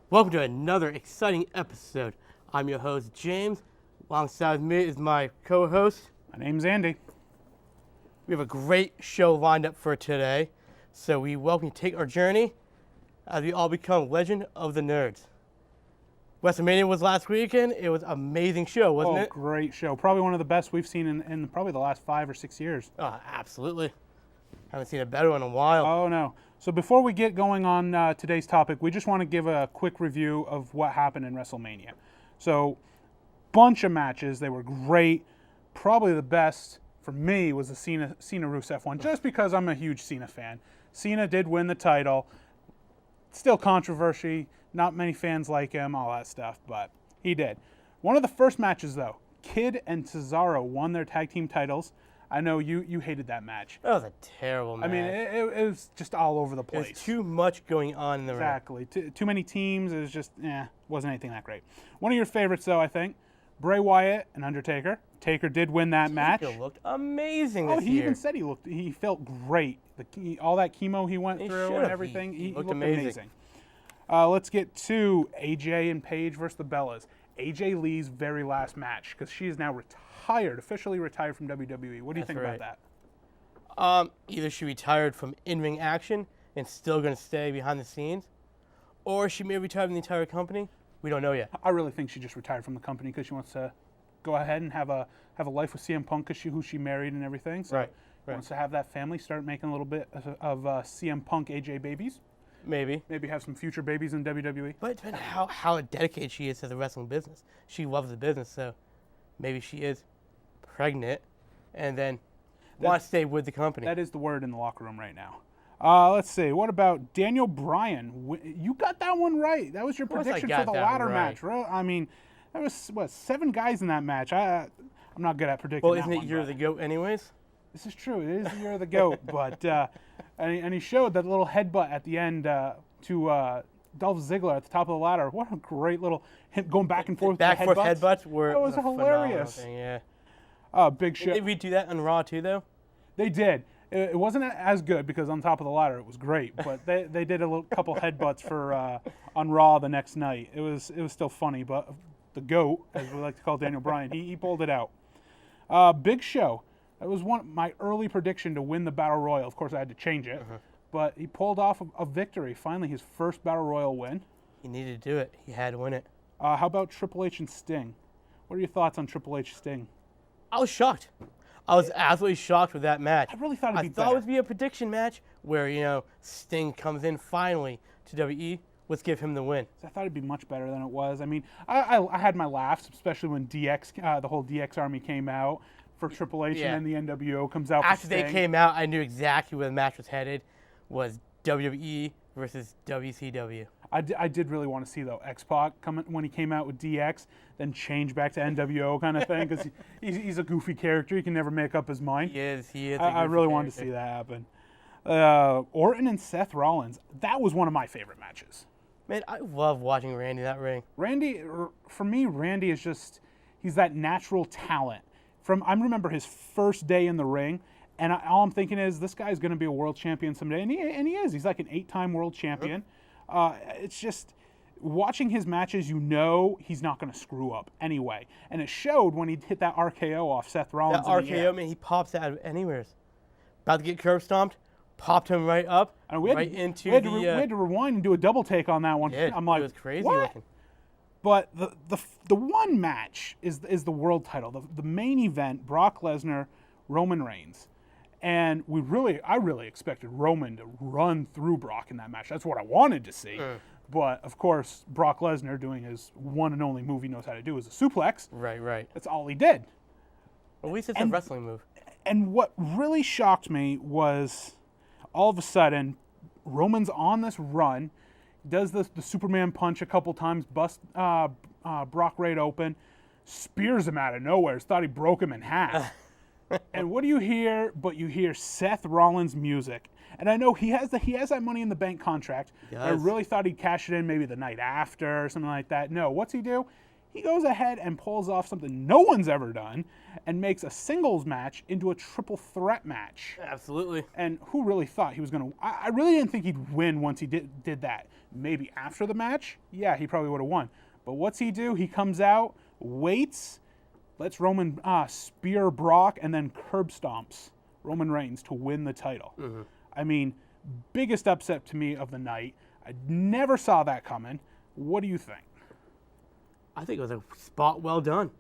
Welcome to another exciting episode. I'm your host, James. Alongside me is my co-host. My name's Andy. We have a great show lined up for today, so we welcome you to take our journey as we all become Legend of the Nerds. WrestleMania was last weekend. It was an amazing show, wasn't it? Great show. Probably one of the best we've seen in probably the last 5 or 6 years. Oh, absolutely. Haven't seen a better one in a while. Oh, no. So before we get going on today's topic, we just want to give a quick review of what happened in WrestleMania. So, bunch of matches. They were great. Probably the best for me was the Cena-Rusev one, just because I'm a huge Cena fan. Cena did win the title. Still controversy. Not many fans like him, all that stuff, but he did. One of the first matches, though, Kid and Cesaro won their tag team titles. I know you hated that match. That was a terrible match. I mean, it was just all over the place. There's too much going on in the ring. Exactly. Too many teams. It was just, wasn't anything that great. One of your favorites, though, I think, Bray Wyatt and Undertaker. Taker did win that match. Taker looked amazing this year. He even said he felt great. All that chemo he went through and everything, he looked amazing. Let's get to AJ and Paige versus the Bellas. AJ Lee's very last match, because she is now officially retired from WWE. What do you think about that? Either she retired from in-ring action and still going to stay behind the scenes, or she may retire from the entire company. We don't know yet. I really think she just retired from the company because she wants to go ahead and have a life with CM Punk, because who she married and everything. So Right. Wants to have that family, start making a little bit of CM Punk AJ babies. Maybe have some future babies in WWE. But it depends how dedicated she is to the wrestling business. She loves the business, so maybe she is pregnant and then wants to stay with the company. That is the word in the locker room right now. Let's see. What about Daniel Bryan? You got that one right. That was your prediction for the ladder match, right? I mean, there was, 7 guys in that match. I'm not good at predicting. Well, isn't it Year of the Goat anyways? This is true. It is the Year of the Goat. But and he showed that little headbutt at the end to Dolph Ziggler at the top of the ladder. What a great little hit going back and forth. Back and forth headbutts were that was hilarious. Thing, yeah. Big show. Did we do that on Raw too, though? They did. It wasn't as good because on top of the ladder it was great, but they did a couple headbutts for on Raw the next night. It was still funny, but the GOAT, as we like to call Daniel Bryan, he pulled it out. Big Show. That was my early prediction to win the Battle Royal. Of course, I had to change it, but he pulled off a victory. Finally, his first Battle Royal win. He needed to do it. He had to win it. How about Triple H and Sting? What are your thoughts on Triple H Sting? I was shocked. I was absolutely shocked with that match. I really thought it'd be better. I thought it would be a prediction match where, Sting comes in finally to WWE. Let's give him the win. I thought it'd be much better than it was. I mean, I had my laughs, especially when DX, the whole DX army came out for Triple H, and then the NWO comes out After for Sting. they came out, I knew exactly where the match was headed. Was WWE versus WCW. I did really want to see, though, X-Pac when he came out with DX, then change back to NWO kind of thing, because he's a goofy character. He can never make up his mind. He is. I really wanted to see that happen. Orton and Seth Rollins. That was one of my favorite matches. Man, I love watching Randy in that ring. For me, Randy is just, he's that natural talent. I remember his first day in the ring, and all I'm thinking is, this guy's going to be a world champion someday, and he is. He's like an 8-time world champion. It's just, watching his matches, he's not going to screw up anyway. And it showed when he hit that RKO off Seth Rollins. That RKO, man, he pops out of anywhere. About to get curb stomped, popped him right up, and we had to rewind and do a double take on that one. Yeah, I'm like, it was crazy what? looking. But the one match is the world title. The main event, Brock Lesnar, Roman Reigns. And I really expected Roman to run through Brock in that match. That's what I wanted to see. But, of course, Brock Lesnar, doing his one and only move he knows how to do, is a suplex. Right. That's all he did. At least it's a wrestling move. And what really shocked me was, all of a sudden, Roman's on this run, does the Superman punch a couple times, busts Brock right open, spears him out of nowhere, thought he broke him in half. And what do you hear? But you hear Seth Rollins' music. And I know he has that Money in the Bank contract. I really thought he'd cash it in maybe the night after or something like that. No, what's he do? He goes ahead and pulls off something no one's ever done and makes a singles match into a triple threat match. Absolutely. And who really thought he was going to... I really didn't think he'd win once he did that. Maybe after the match, yeah, he probably would have won. But what's he do? He comes out, waits, lets Roman spear Brock, and then curb stomps Roman Reigns to win the title. I mean, biggest upset to me of the night. I never saw that coming. What do you think? I think it was a spot well done.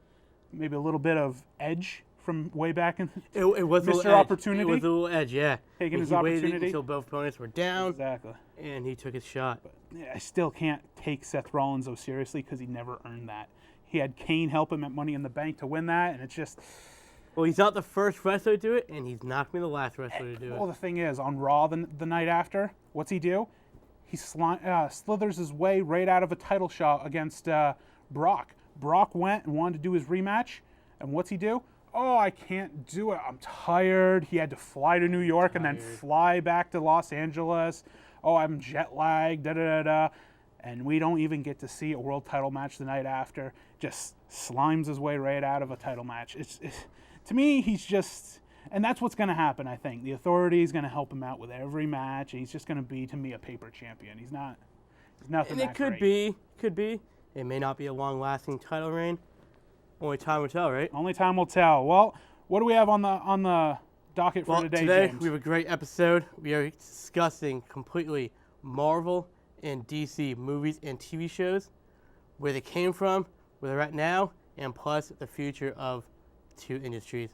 Maybe a little bit of edge from way back in It was a little Mr. edge. Opportunity? It was a little edge, yeah. Taking his He waited opportunity? until both opponents were down, Exactly. and he took his shot. Yeah, I still can't take Seth Rollins, though, seriously, because he never earned that. He had Kane help him at Money in the Bank to win that, and it's just... Well, he's not the first wrestler to do it, and he's not going to be the last wrestler to do Well, it. the thing is, on Raw the night after, what's he do? He slithers his way right out of a title shot against Brock. Brock went and wanted to do his rematch, and what's he do? Oh, I can't do it. I'm tired. He had to fly to New York and then fly back to Los Angeles. Oh, I'm jet lagged, da-da-da-da. And we don't even get to see a world title match the night after. Just slimes his way right out of a title match. It's to me, he's just... And that's what's going to happen, I think. The Authority is going to help him out with every match. He's just going to be, to me, a paper champion. He's nothing And it that great. could be. It may not be a long-lasting title reign. Only time will tell, right? Only time will tell. Well, what do we have on the docket for Well, today, today James? we have a great episode. We are discussing completely Marvel and DC movies and TV shows, where they came from, where they're at now, and plus the future of two industries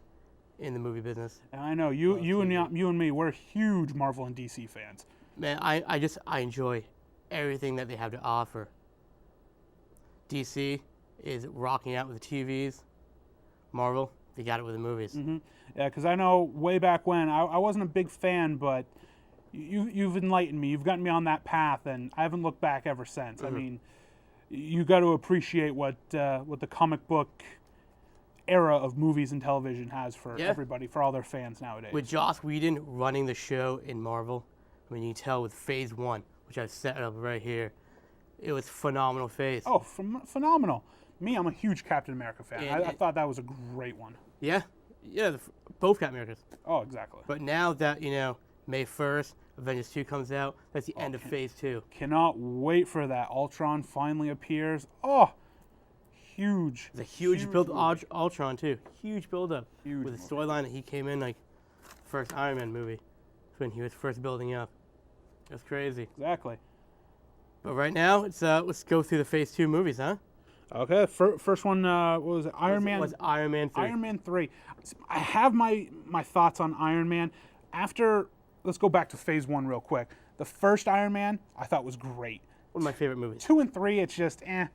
in the movie business. And I know you and me, we're huge Marvel and DC fans. Man, I enjoy everything that they have to offer. DC is rocking out with the TVs. Marvel, they got it with the movies. Yeah, because I know way back when I wasn't a big fan, but you've enlightened me. You've gotten me on that path, and I haven't looked back ever since. I mean, you got to appreciate what the comic book era of movies and television has for everybody, for all their fans nowadays. With Joss Whedon running the show in Marvel, I mean, you can tell with Phase 1, which I've set up right here, it was phenomenal phase. Oh, phenomenal. Me, I'm a huge Captain America fan. And I thought that was a great one. Yeah, both Captain Americas. Oh, exactly. But now that, May 1st, Avengers 2 comes out, that's the end of Phase 2. Cannot wait for that. Ultron finally appears. Oh, huge. It's a huge build Ultron, too. Huge build-up. Huge With the storyline that he came in, like, first Iron Man movie, when he was first building up. That's crazy. Exactly. But right now, it's let's go through the Phase 2 movies, huh? Okay, first one, what was it? Iron Man. Was Iron Man 3. Iron Man 3. I have my thoughts on Iron Man. Let's go back to Phase 1 real quick. The first Iron Man, I thought was great. One of my favorite movies. 2 and 3, it's just, eh.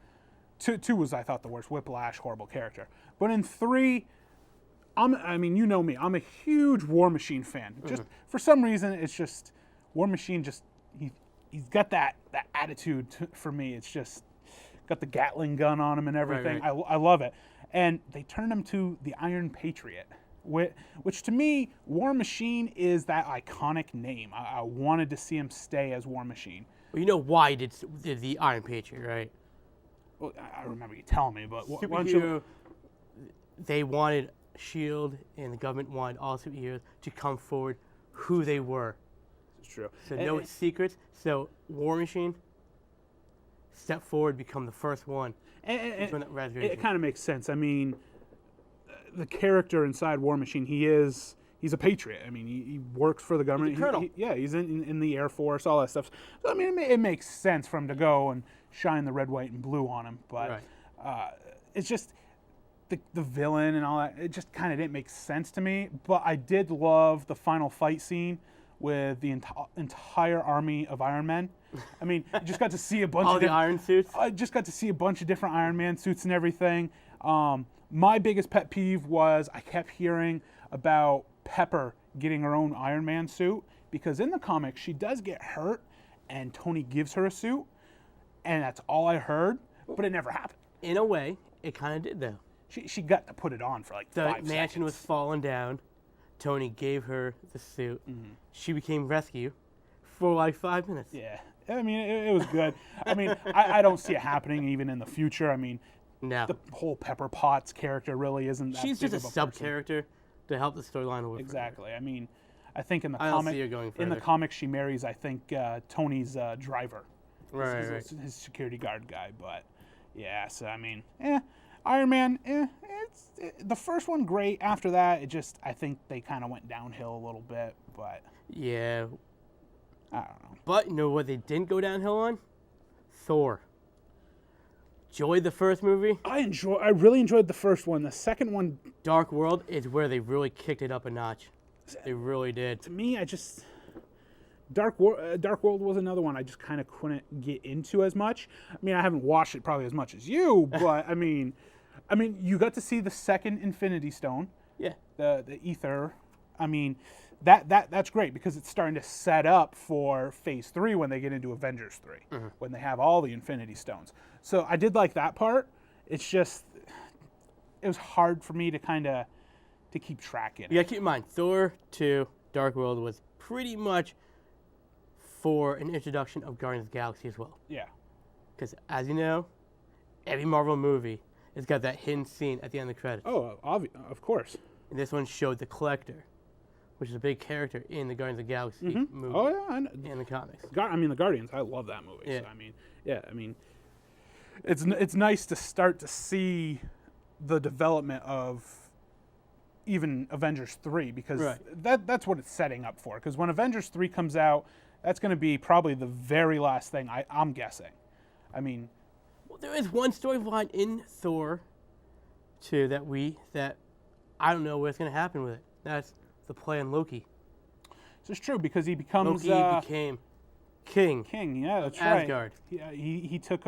2 was, I thought, the worst. Whiplash, horrible character. But in 3, you know me, I'm a huge War Machine fan. Just, for some reason, it's just, War Machine just, he's got that attitude for me. It's just, got the Gatling gun on him and everything. Right. I love it. And they turned him to the Iron Patriot, which to me, War Machine is that iconic name. I wanted to see him stay as War Machine. Well, you know why did the Iron Patriot, right? Well, I remember you telling me, but why don't Superhero, you... they wanted S.H.I.E.L.D. and the government wanted all superheroes to come forward who they were. It's true. So no secrets. So War Machine, step forward, become the first one. It kind of makes sense. I mean, the character inside War Machine, he's a patriot. I mean, he works for the government. He's a colonel. He's in the Air Force, all that stuff. So, I mean, it makes sense for him to go and shine the red, white, and blue on him. But it's just the villain and all that. It just kind of didn't make sense to me. But I did love the final fight scene with the entire army of Iron Men. I mean, you just got to see a bunch all of the Iron suits. I just got to see a bunch of different Iron Man suits and everything. My biggest pet peeve was I kept hearing about Pepper getting her own Iron Man suit, because in the comics she does get hurt and Tony gives her a suit, and that's all I heard, but it never happened. In a way, it kind of did, though. She got to put it on for like 5 seconds. The mansion was falling down. Tony gave her the suit. She became rescue for like 5 minutes. Yeah. I mean, it was good. I mean, I don't see it happening even in the future. I mean, No. the whole Pepper Potts character really isn't that She's big just a of sub person. character to help the storyline a little further. Exactly. I mean, I think in the I don't comic, see her going in the further. comics, she marries, I think, Tony's driver, Right, his, right. his security guard guy. But yeah, so I mean, Iron Man, the first one great. After that, I think they kind of went downhill a little bit. But Yeah. I don't know. But you know what they didn't go downhill on? Thor. Enjoyed the first movie. I really enjoyed the first one. The second one, Dark World is where they really kicked it up a notch. They really did. to me, Dark World was another one I just kind of couldn't get into as much. I mean, I haven't watched it probably as much as you, but I mean, you got to see the second Infinity Stone, Yeah. the ether. I mean, that's great because it's starting to set up for Phase 3 when they get into Avengers 3, when they have all the Infinity Stones. So I did like that part. It's just it was hard for me to to keep track in it. You gotta keep in mind, Thor 2 Dark World was pretty much for an introduction of Guardians of the Galaxy as well. Yeah. Because as you know, every Marvel movie has got that hidden scene at the end of the credits. Oh, of course. And this one showed the Collector, which is a big character in the Guardians of the Galaxy movie Oh yeah, I know. and the comics. The Guardians. I love that movie. Yeah. So, I mean, it's nice to start to see the development of even Avengers 3 because Right. that's what it's setting up for. Because when Avengers 3 comes out, that's going to be probably the very last thing I'm guessing. I mean, Well, there is one storyline in Thor 2 that I don't know what's gonna happen with it. That's the play on Loki. this is true because he becomes Loki became king. king. Yeah, that's Asgard. right. He took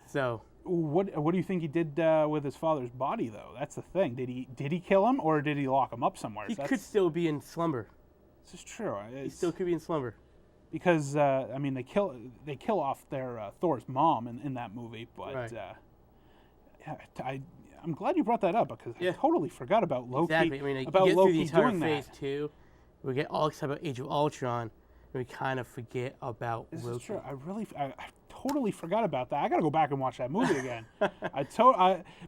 So What do you think he did with his father's body though? That's the thing. Did he kill him or did he lock him up somewhere? he could still be in slumber. This is true. He still could be in slumber. Because I mean they kill off their Thor's mom in that movie, but Right. yeah, I'm glad you brought that up because Yeah. I totally forgot about Loki. Exactly. I mean, like, about you get through the Loki entire doing phase that. 2, we get all excited about Age of Ultron, and we kind of forget about This Loki. is true. I totally forgot about that. I got to go back and watch that movie again.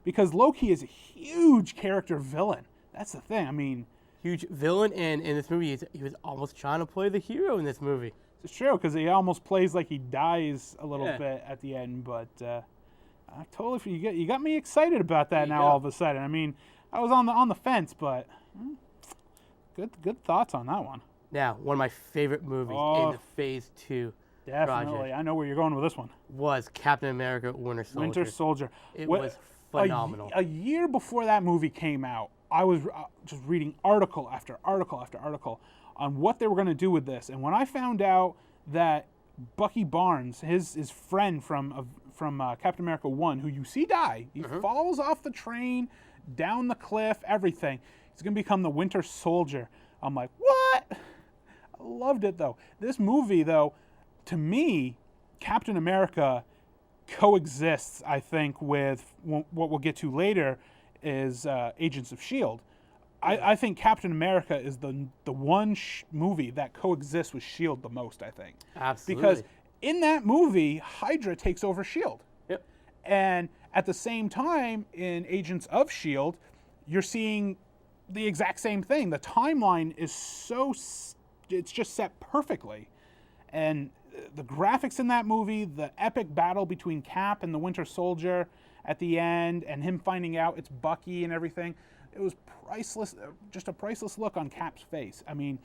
Because Loki is a huge character villain. That's the thing. I mean, Huge villain, and in this movie, he was almost trying to play the hero in this movie. it's true because he almost plays like he dies a little Yeah. bit at the end. But I totally you got me excited about that you now go. all of a sudden. I mean, I was on the fence, but good thoughts on that one. Now, one of my favorite movies Oh. in the Phase 2 Definitely, project I know where you're going with this one. was Captain America Winter Soldier. Winter Soldier. It What- was phenomenal. A year before that movie came out, I was just reading article after article after article on what they were going to do with this. And when I found out that Bucky Barnes, his friend from Captain America 1, who you see die, he falls off the train, down the cliff, everything. He's going to become the Winter Soldier. I'm like, what? I loved it, though. This movie, though, to me, Captain America coexists, I think, with what we'll get to later is Agents of S.H.I.E.L.D. I think Captain America is the one movie that coexists with S.H.I.E.L.D. the most, I think. Absolutely. Because in that movie, Hydra takes over S.H.I.E.L.D. Yep. And at the same time, in Agents of S.H.I.E.L.D., you're seeing the exact same thing. The timeline is it's just set perfectly. And the graphics in that movie, the epic battle between Cap and the Winter Soldier at the end, and him finding out it's Bucky and everything, it was priceless, just a priceless look on Cap's face. I mean,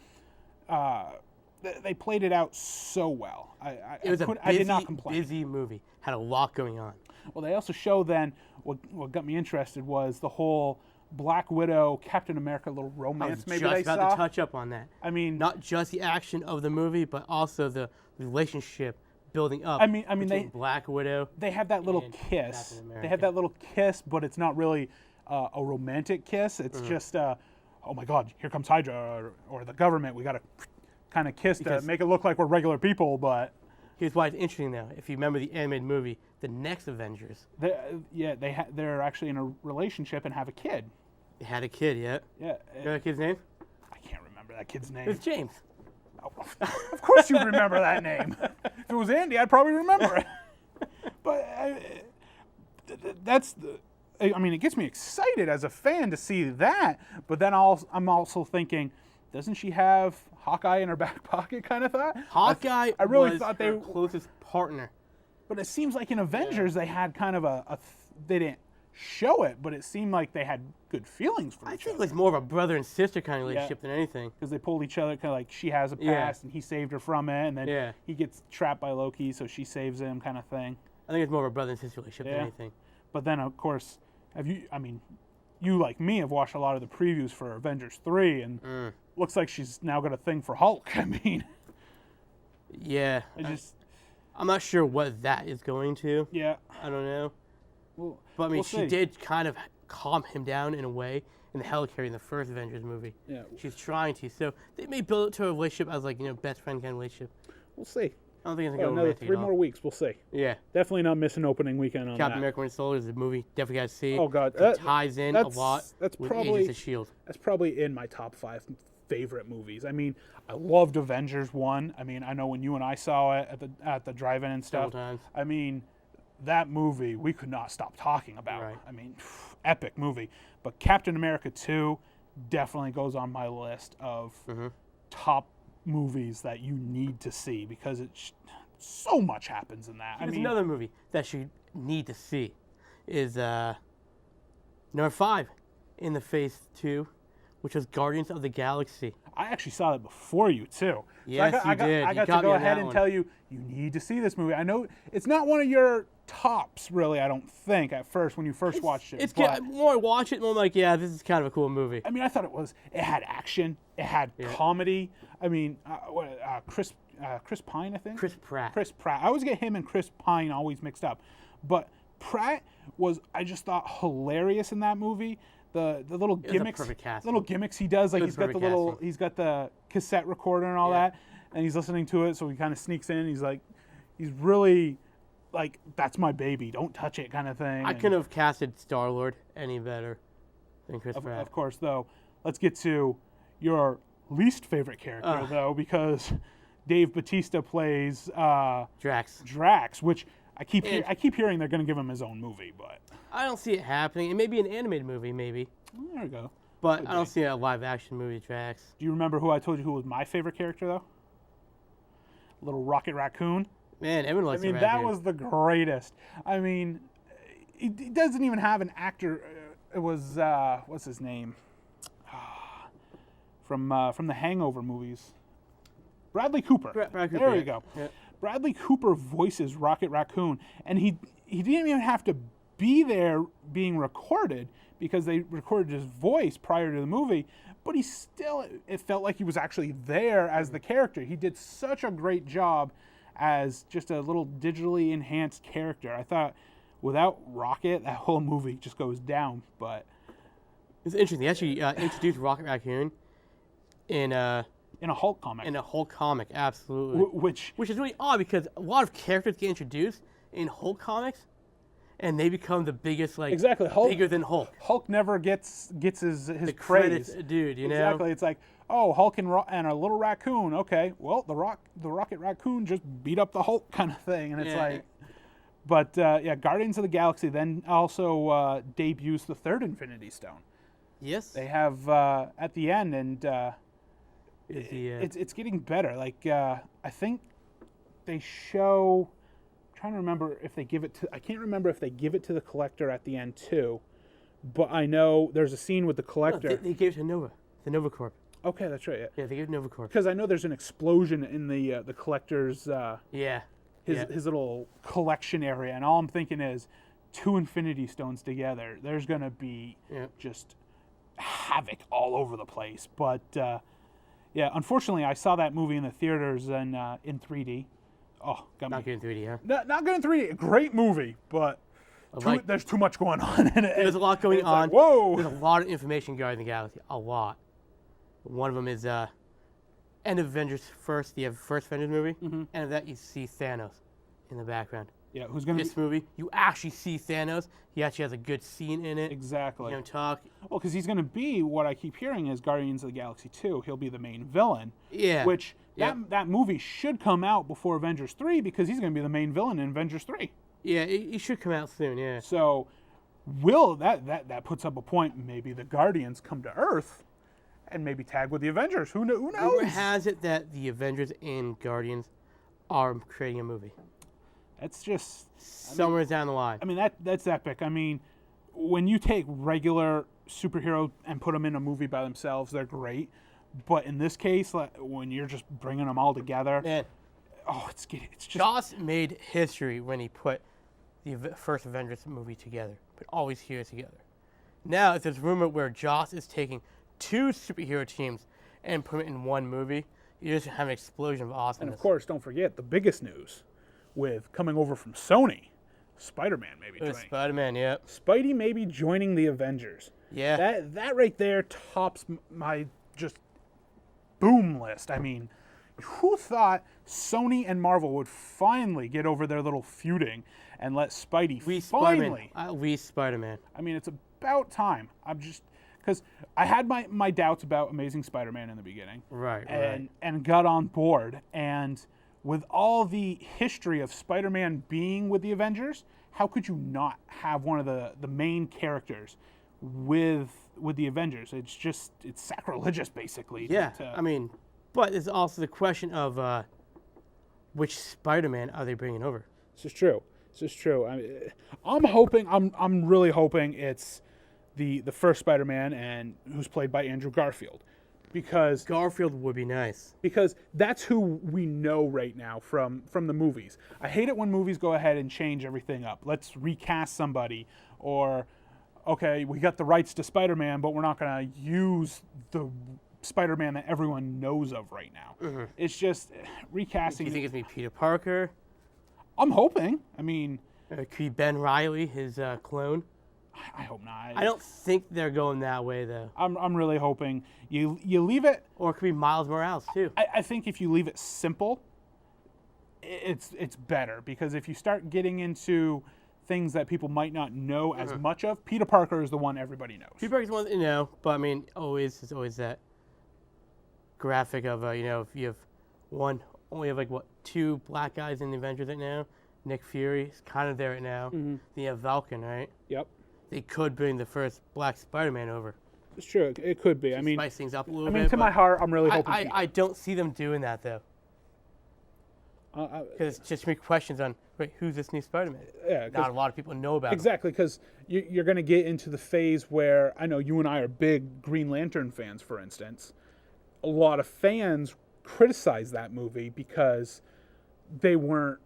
they played it out so well. It was I did not complain. busy movie. Had a lot going on. Well, they also show then, what got me interested was the whole Black Widow, Captain America little I romance was maybe just they about saw. to touch up on that. I mean, Not just the action of the movie, but also the relationship building up. I mean, between Black Widow. they have that little and kiss. Captain They America. have that little kiss, but it's not really a romantic kiss. It's just, oh my God, here comes Hydra or the government. We got to kind of kiss to Because- make it look like we're regular people, but Here's why it's interesting though. If you remember the animated movie, the next Avengers, they're actually in a relationship and have a kid. they had a kid. Yeah. Yeah, You know that kid's name? I can't remember that kid's name. It's James. Of course you remember that name. If it was Andy, I'd probably remember it. But that's the. I mean, it gets me excited as a fan to see that, but then I'm also thinking, doesn't she have Hawkeye in her back pocket kind of thought? Hawkeye I really was thought her closest partner. But it seems like in Avengers they had kind of they didn't show it, but it seemed like they had good feelings for I each think it other. was more of a brother and sister kind of relationship than anything. Because they pulled each other, kind of like she has a past and he saved her from it, and then he gets trapped by Loki, so she saves him, kind of thing. I think it's more of a brother and sister relationship than anything. But then, of course, you like me have watched a lot of the previews for Avengers 3, and looks like she's now got a thing for Hulk. I mean, I'm not sure what that is going to. Yeah. I don't know. Well, but I mean, we'll she see. did kind of calm him down in a way in the helicarrier in the first Avengers movie. Yeah. She's trying to. So they may build it to a relationship as like, best friend kind of relationship. We'll see. I don't think it's going to go Another romantic 3 at all. more weeks. We'll see. Yeah. Definitely not missing opening weekend on Captain that. America Winter Soldier is a movie. Definitely got to see. Oh, God. It ties in a lot That's with probably, Agents of S.H.I.E.L.D. That's probably in my top 5 favorite movies. I mean, I loved Avengers 1. I mean, I know when you and I saw it at the drive-in and stuff. Several times. I mean, that movie we could not stop talking about. Right. I mean, epic movie. But Captain America 2 definitely goes on my list of top movies that you need to see because so much happens in that. There's another movie that you need to see is number 5 in the Phase 2, which was Guardians of the Galaxy. I actually saw that before you, too. Yes, you did. I got to go ahead and tell you, you need to see this movie. I know it's not one of your tops, really, I don't think, at first, when you first watched it. It's good. More I watch it, more I'm like, yeah, this is kind of a cool movie. I mean, I thought it had action, it had comedy. I mean, Chris Pine, I think? Chris Pratt. Chris Pratt. I always get him and Chris Pine always mixed up. But Pratt was, I just thought, hilarious in that movie. The little gimmicks he does, like he's got the cassette recorder and all that, and he's listening to it, so he kind of sneaks in. He's really like, that's my baby, don't touch it, kind of thing. I couldn't have casted Star-Lord any better than Chris Pratt. Of course, though, let's get to your least favorite character, though, because Dave Bautista plays Drax, which I keep hearing they're going to give him his own movie, but I don't see it happening. It may be an animated movie, maybe. There we go. But I don't see a live-action movie, Drax. Do you remember who I told you who was my favorite character, though? Little Rocket Raccoon. Man, everyone likes Raccoon. That was the greatest. I mean, he doesn't even have an actor. It was, what's his name? From the Hangover movies. Bradley Cooper. Bradley Cooper. There we go. Yeah. Bradley Cooper voices Rocket Raccoon, and he didn't even have to be there being recorded because they recorded his voice prior to the movie, but it felt like he was actually there as the character. He did such a great job as just a little digitally enhanced character. I thought without Rocket, that whole movie just goes down, but it's interesting. They actually introduced Rocket Raccoon in a Hulk comic. In a Hulk comic, absolutely. Which is really odd because a lot of characters get introduced in Hulk comics, and they become the biggest, exactly. Bigger than Hulk. Hulk never gets his the praise. Credits, dude, you know? Exactly. It's like, oh, Hulk and a little raccoon. Okay, well, the Rocket Raccoon just beat up the Hulk kind of thing, and it's like. But Guardians of the Galaxy then also debuts the third Infinity Stone. Yes. They have at the end, and it's getting better. Like I think they show. I'm trying to remember if they give it to. I can't remember if they give it to the Collector at the end too, but I know there's a scene with the Collector. No, they gave it to Nova, the Nova Corp. Okay, that's right. Yeah, they gave it to Nova Corp. Because I know there's an explosion in the Collector's. His little collection area, and all I'm thinking is 2 Infinity Stones together. There's gonna be just havoc all over the place. But unfortunately, I saw that movie in the theaters and in 3D. Oh, got me. Not good in 3D, huh? Not good in 3D. Great movie, but there's too much going on in it. There's a lot going on. Like, whoa! There's a lot of information regarding the Galaxy. A lot. One of them is end of Avengers first. You have first Avengers movie, and of that you see Thanos in the background. Yeah, who's gonna this movie? You actually see Thanos. He actually has a good scene in it. Exactly. You know, talk. Well, because he's gonna be what I keep hearing is Guardians of the Galaxy 2. He'll be the main villain. Yeah. Which that movie should come out before Avengers 3 because he's gonna be the main villain in Avengers 3. Yeah, it should come out soon. Yeah. So, will that puts up a point? Maybe the Guardians come to Earth, and maybe tag with the Avengers. Who knows? Rumor has it that the Avengers and Guardians are creating a movie That's just somewhere down the line. I mean, that's epic. I mean, when you take regular superhero and put them in a movie by themselves, they're great. But in this case, like, when you're just bringing them all together, Man, it's just Joss made history when he put the first Avengers movie together, put all these heroes together. Now, if there's rumor where Joss is taking 2 superhero teams and putting it in one movie, you just have an explosion of awesomeness. and of course, don't forget the biggest news with coming over from Sony, Spider-Man maybe It was joining. Spider-Man, yep. Spidey maybe joining the Avengers. Yeah. That right there tops my just boom list. I mean, who thought Sony and Marvel would finally get over their little feuding and let Spidey We finally? Spider-Man. We Spider-Man. I mean, it's about time. I'm just because I had my doubts about Amazing Spider-Man in the beginning, Right, and got on board. And with all the history of Spider-Man being with the Avengers, how could you not have one of the main characters with the Avengers? It's sacrilegious, basically. Yeah, I mean, but it's also the question of which Spider-Man are they bringing over? This is true. I'm hoping. I'm really hoping it's the first Spider-Man and who's played by Andrew Garfield, because Garfield would be nice. that's who we know right now from the movies. I hate it when movies go ahead and change everything up. Let's recast somebody, or okay, we got the rights to Spider-Man, but we're not going to use the Spider-Man that everyone knows of right now. It's just Do recasting. you think it's going to be Peter Parker? I'm hoping. I mean, Could be Ben Riley, his clone? I hope not. I don't think they're going that way, though. I'm really hoping you leave it. Or it could be Miles Morales, too. I think if you leave it simple, it's better, because if you start getting into things that people might not know as much of, Peter Parker is the one everybody knows. Peter Parker's one, but I mean, it's always that graphic of, if you have only have 2 black guys in the Avengers right now. Nick Fury is kind of there right now. Then you have Falcon, right? Yep, They could bring the first black Spider-Man over. it's true. It could be. I mean, Spice things up a little I bit. mean, to my but heart, I'm really hoping. I don't see them doing that, though. Because it's just me questions on, wait, who's this new Spider-Man? Yeah, 'cause- Not a lot of people know about him. exactly, because you're going to get into the phase where I know you and I are big Green Lantern fans, for instance. A lot of fans criticize that movie because they weren't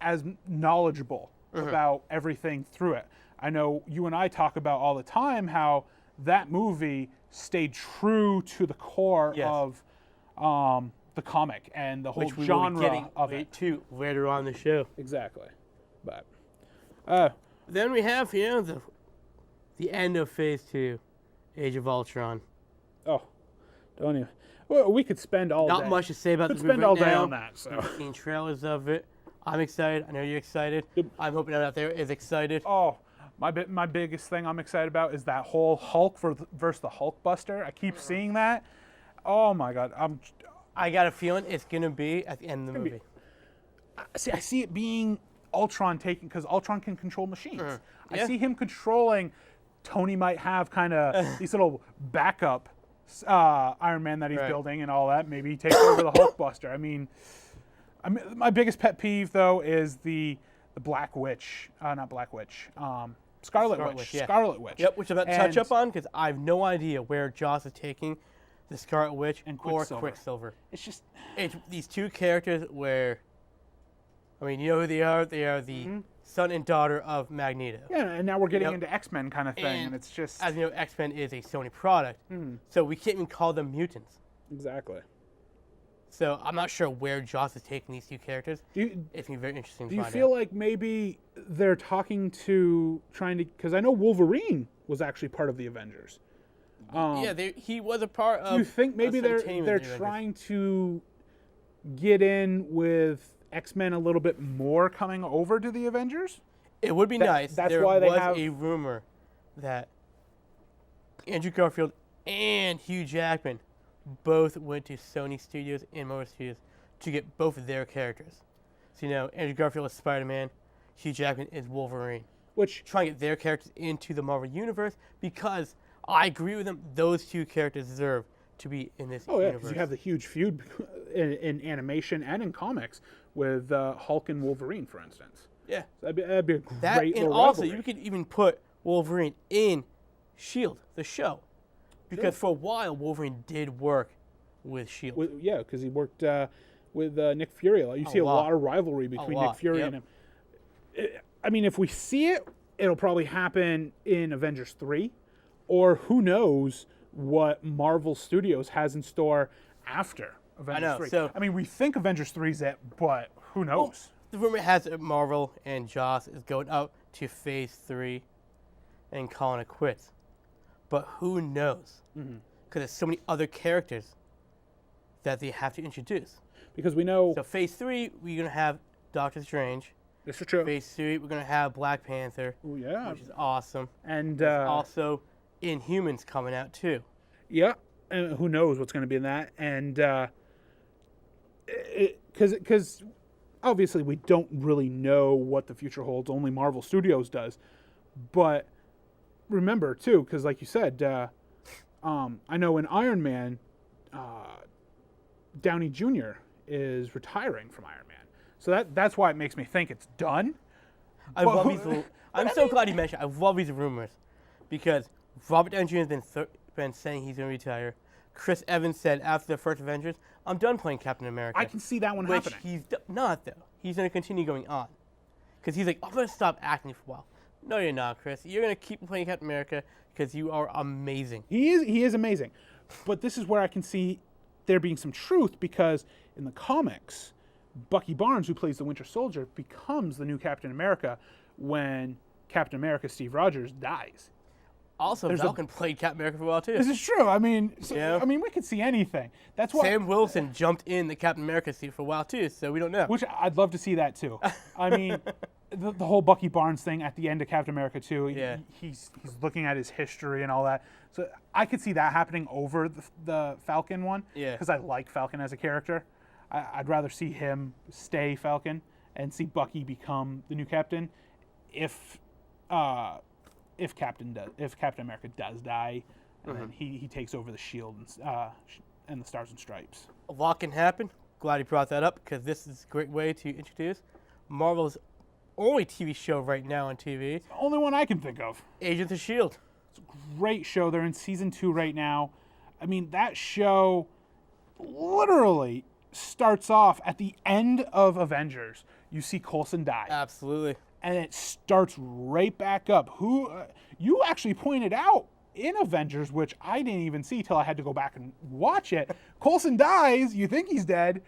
as knowledgeable about everything through it. I know you and I talk about all the time how that movie stayed true to the core Yes. of the comic and the whole Which we will genre be getting of it. to later on in the show. Exactly. But Then we have, the end of Phase 2, Age of Ultron. don't even. Well, we could spend all Not day. much to say about Could the movie spend right all day now. on that. So. We've seen trailers of it. I'm excited. I know you're excited. I'm hoping everyone out there is excited. Oh, my biggest thing I'm excited about is that whole Hulk versus the Hulkbuster. I keep seeing that. Oh my God, I got a feeling it's going to be at the end of the movie. I see it being Ultron taking, because Ultron can control machines. I Yeah. see him controlling. Tony might have kind of these little backup Iron Man that he's Right. building and all that. Maybe he takes over the Hulkbuster. I mean, my biggest pet peeve though is the Black Witch, not Black Witch, Scarlet Witch. yeah. Scarlet Witch. Yep, which I'm about to touch And- up on because I have no idea where Joss is taking the Scarlet Witch And or Quicksilver. Quicksilver. It's just It's these 2 characters where, I mean, you know who they are? They are the son and daughter of Magneto. yeah, and now we're getting Yep. into X-Men kind of thing, and it's just As you know, X-Men is a Sony product, so we can't even call them mutants. exactly. So I'm not sure where Joss is taking these 2 characters. Do you, It's going to be very interesting Do to you find feel out. like maybe they're trying to, because I know Wolverine was actually part of the Avengers. Yeah, he was a part of. Do you think maybe us they're team of they're the Avengers. trying to get in with X-Men a little bit more coming over to the Avengers? It would be nice. that's there why they was have- a rumor that Andrew Garfield and Hugh Jackman both went to Sony Studios and Marvel Studios to get both of their characters. So, Andrew Garfield is Spider-Man, Hugh Jackman is Wolverine. Which, Trying to get their characters into the Marvel Universe because I agree with them. Those two characters deserve to be in this oh yeah, universe. because you have the huge feud in animation and in comics with Hulk and Wolverine, for instance. Yeah. So that'd be a great That, and little also, rivalry. you could even put Wolverine in S.H.I.E.L.D., the show. Because for a while, Wolverine did work with S.H.I.E.L.D. Yeah, because he worked with Nick Fury. You see a lot of rivalry between Nick lot, Fury yep. and him. I mean, if we see it, it'll probably happen in Avengers 3, or who knows what Marvel Studios has in store after Avengers know, 3. so- I mean, we think Avengers 3 is it, but who knows? The rumor has it Marvel and Joss is going up to Phase 3 and calling it quits. But who knows? Because there's so many other characters that they have to introduce. Because we know So Phase 3, we're going to have Doctor Strange. this is true. Phase 3, we're going to have Black Panther, Oh, yeah, which is awesome. and Also, Inhumans coming out too. yeah, and who knows what's going to be in that? And because obviously we don't really know what the future holds. Only Marvel Studios does. But remember too, because like you said, I know in Iron Man, Downey Jr. is retiring from Iron Man. So that's why it makes me think it's done. I But love who- these. I'm so glad you mentioned. I love these rumors because Robert Downey Jr. has been saying he's going to retire. Chris Evans said after the first Avengers, "I'm done playing Captain America." I can see that one which happening. he's not though. He's going to continue going on because he's like, "I'm going to stop acting for a while." No, you're not, Chris. You're going to keep playing Captain America because you are amazing. He is amazing. But this is where I can see there being some truth, because in the comics, Bucky Barnes, who plays the Winter Soldier, becomes the new Captain America when Captain America Steve Rogers dies. Also, There's a- Falcon played Captain America for a while too. This is true. I mean, Yeah. I mean, we could see anything. That's why. Sam Wilson jumped in the Captain America suit for a while too, so we don't know. Which I'd love to see that too. I mean, the whole Bucky Barnes thing at the end of Captain America 2, Yeah. he's looking at his history and all that. So I could see that happening over the Falcon one. Yeah. Because I like Falcon as a character. I'd rather see him stay Falcon and see Bucky become the new captain. If Captain America does die, and then he takes over the Shield and the Stars and Stripes. A lot can happen. Glad you brought that up because this is a great way to introduce Marvel's only TV show right now on TV, The only one I can think of. Agents of S.H.I.E.L.D. Great show. They're in season 2 right now. I mean, that show literally starts off at the end of Avengers. You see Coulson die, Absolutely. and it starts right back up. Who you actually pointed out in Avengers, which I didn't even see till I had to go back and watch it. Coulson dies. You think he's dead,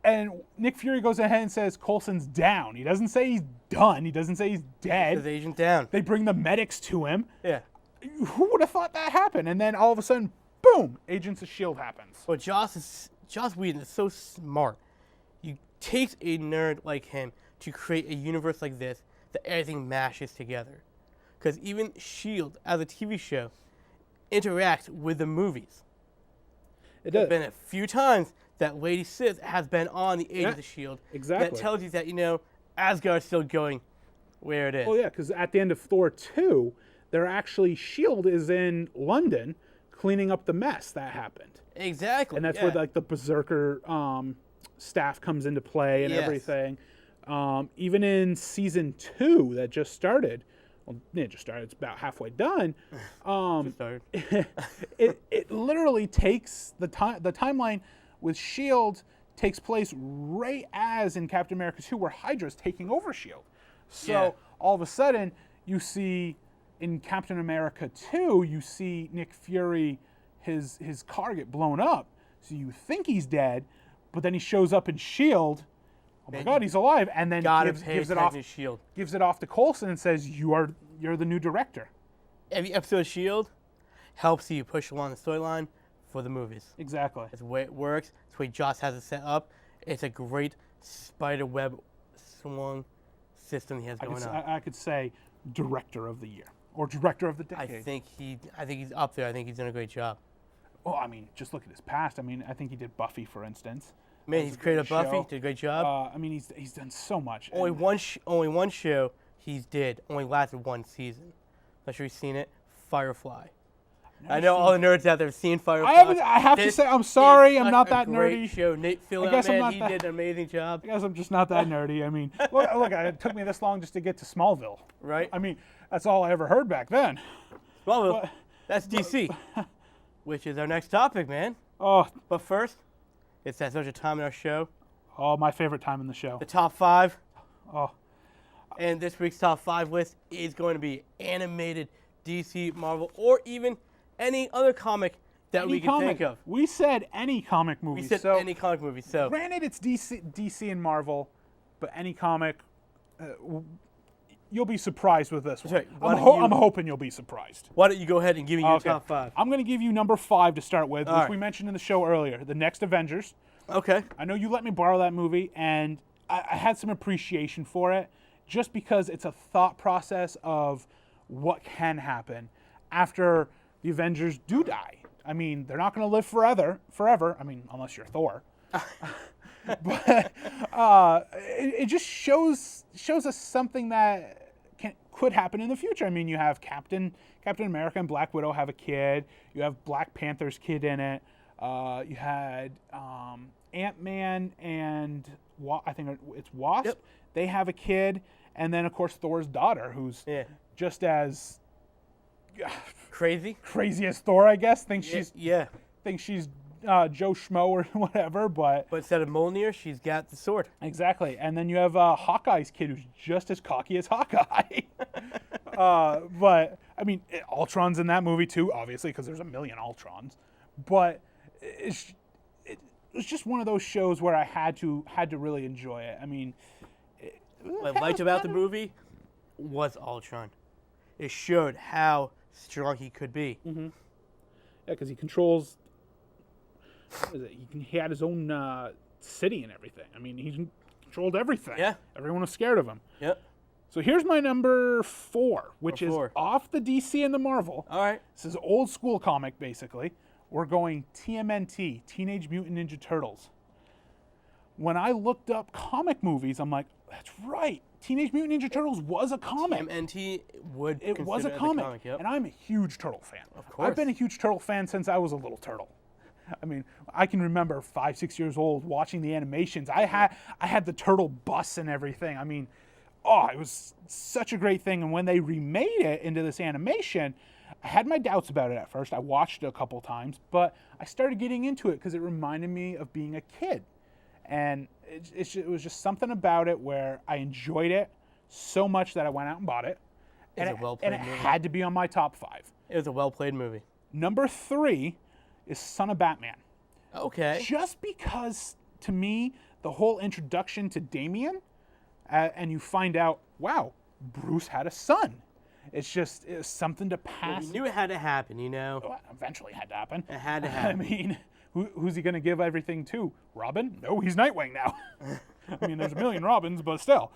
and Nick Fury goes ahead and says Coulson's down. He doesn't say he's done. He doesn't say he's Is dead. Agent down. They bring the medics to him. Yeah. Who would have thought that happened? And then all of a sudden, boom, Agents of S.H.I.E.L.D. happens. But Joss Whedon is so smart. He takes a nerd like him to create a universe like this that everything mashes together. Because even S.H.I.E.L.D. as a TV show interacts with the movies. It There's does. been a few times that Lady Sif has been on the Agents of S.H.I.E.L.D. exactly. That tells you that, Asgard's still going where it is. Oh, yeah, because at the end of Thor 2, they're actually, S.H.I.E.L.D. is in London cleaning up the mess that happened. Exactly. And that's yeah. where, like, the Berserker staff comes into play and Yes. everything. Even in season 2 that just started, well, it just started, it's about halfway done. Sorry. it literally takes the timeline with S.H.I.E.L.D. takes place right as in Captain America 2, where Hydra's taking over S.H.I.E.L.D. So Yeah. all of a sudden, you see in Captain America 2, you see Nick Fury, his car get blown up. So you think he's dead, but then he shows up in S.H.I.E.L.D. Oh my And God, he's alive! And then Gotta gives, pay gives it attention off to S.H.I.E.L.D. gives it off to Coulson and says, you're the new director. Every episode of S.H.I.E.L.D. helps you push along the storyline for the movies. Exactly. That's the way it works. That's the way Joss has it set up. It's a great spider web swung system he has going on. I could say director of the year or director of the I decade. think he's up there. I think he's done a great job. Well, I mean, just look at his past. I mean, I think he did Buffy, for instance. Man, That was he's a created great Buffy. show. Did a great job. I mean, he's done so much. only And one show he's did only lasted one season. Not sure you've seen it. Firefly. I know all the nerds out there have seen Firefly. I have to This say, I'm is sorry, I'm such not a that great nerdy. show. Nate Fillion, guess I'm man, not he that- did an amazing job. I guess I'm just not that nerdy. I mean, look, it took me this long just to get to Smallville. Right? I mean, that's all I ever heard back then. Well, but- that's DC, which is our next topic, man. Oh, But first, it's that such a time in our show, my favorite time in the show. the top 5. Oh, And this week's top 5 list is going to be animated DC, Marvel, or even any other comic that we can think of. We said any comic movie. We said so, any comic movie. So granted, it's DC and Marvel, but any comic, you'll be surprised with this one. right. Why don't you- I'm hoping you'll be surprised. why don't you go ahead and give me your Okay. top 5? I'm going to give you number 5 to start with, which right. we mentioned in the show earlier, The Next Avengers. Okay. I know you let me borrow that movie, and I had some appreciation for it just because it's a thought process of what can happen after the Avengers do die. I mean, they're not going to live forever. I mean, unless you're Thor. But it just shows us something that could happen in the future. I mean, you have Captain America and Black Widow have a kid. You have Black Panther's kid in it. You had Ant-Man and I think it's Wasp. Yep. They have a kid, and then of course Thor's daughter, who's Yeah. just as Crazy. crazy as Thor, I guess. Thinks she's Yeah. Joe Schmo or whatever, but But instead of Mjolnir, she's got the sword. exactly. And then you have Hawkeye's kid, who's just as cocky as Hawkeye. But I mean, Ultron's in that movie too, obviously, because there's a million Ultrons. But it was just one of those shows where I had to really enjoy it. I mean, What I liked about the movie was Ultron. It showed how strong he could be. yeah, because he controls. What is it? He had his own city and everything. I mean, he controlled everything. Yeah. Everyone was scared of him. Yep. So here's my number 4, which is 4. off the DC and the Marvel. All right. This is old school comic, basically. We're going TMNT, Teenage Mutant Ninja Turtles. When I looked up comic movies, I'm like, that's right. Teenage Mutant Ninja Turtles was a comic. MNT would It was a consider it comic. Yep. And I'm a huge Turtle fan. Of course. I've been a huge Turtle fan since I was a little turtle. I mean, I can remember 5, 6 years old watching the animations. I had the turtle bus and everything. I mean, it was such a great thing. And when they remade it into this animation, I had my doubts about it at first. I watched it a couple times, but I started getting into it because it reminded me of being a kid. And it was just something about it where I enjoyed it so much that I went out and bought it. It's And a well-played it movie. had to be on my top 5. It was a well-played movie. Number 3 is Son of Batman. Okay. Just because, to me, the whole introduction to Damian, and you find out, wow, Bruce had a son. It's something to pass. We knew it had to happen, you know. Well, eventually had to happen. It had to I happen. mean, who's he going to give everything to? Robin? No, he's Nightwing now. I mean, there's a million Robins, but still.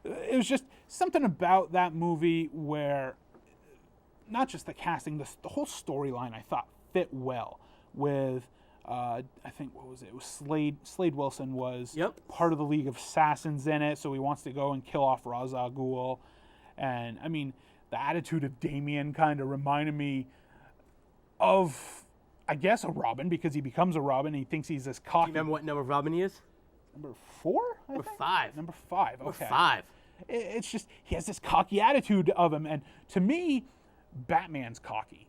It was just something about that movie where not just the casting, the whole storyline I thought fit well with, I think, what was it? It was Slade. Slade Wilson was Yep. part of the League of Assassins in it, so he wants to go and kill off Ra's al Ghul. And, I mean, the attitude of Damian kind of reminded me of, I guess, a Robin, because he becomes a Robin and he thinks he's this cocky. Remember what number Robin he is? Number 4? Number 5. Number 5, okay. Number 5. It's just, he has this cocky attitude of him. And to me, Batman's cocky.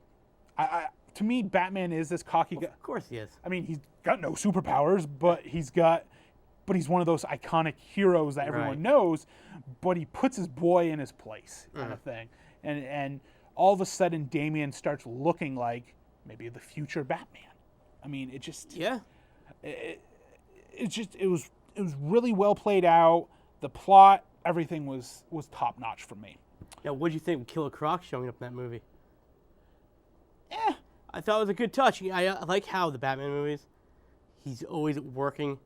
To me, Batman is this cocky guy. Of course he is. I mean, he's got no superpowers, but he's one of those iconic heroes that everyone Right. knows, but he puts his boy in his place, kind of thing. And all of a sudden, Damian starts looking like maybe the future Batman. I mean, it just, Yeah. it was really well played out. The plot, everything was top notch for me. Now, what did you think of Killer Croc showing up in that movie? Eh, I thought it was a good touch. I like how the Batman movies, he's always working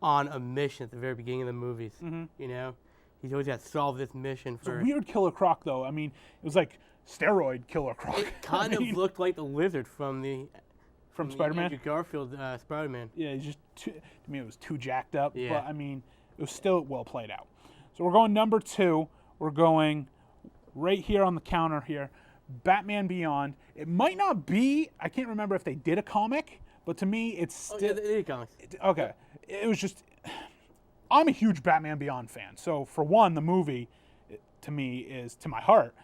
on a mission at the very beginning of the movies. Mm-hmm. You know, he's always got to solve this mission it's a for. weird Killer Croc, though. I mean, it was like steroid Killer Croc. It kind I mean, of looked like the lizard from from Spider-Man. Andrew Garfield, Spider-Man. Yeah, he's just to me it was too jacked up. Yeah. But I mean, it was still well played out. So we're going number 2. We're going right here on the counter here. Batman Beyond. It might not be. I can't remember if they did a comic, but to me, it's Oh, still yeah, they did comics. okay. It was just. I'm a huge Batman Beyond fan. So for one, the movie, to me, is to my heart.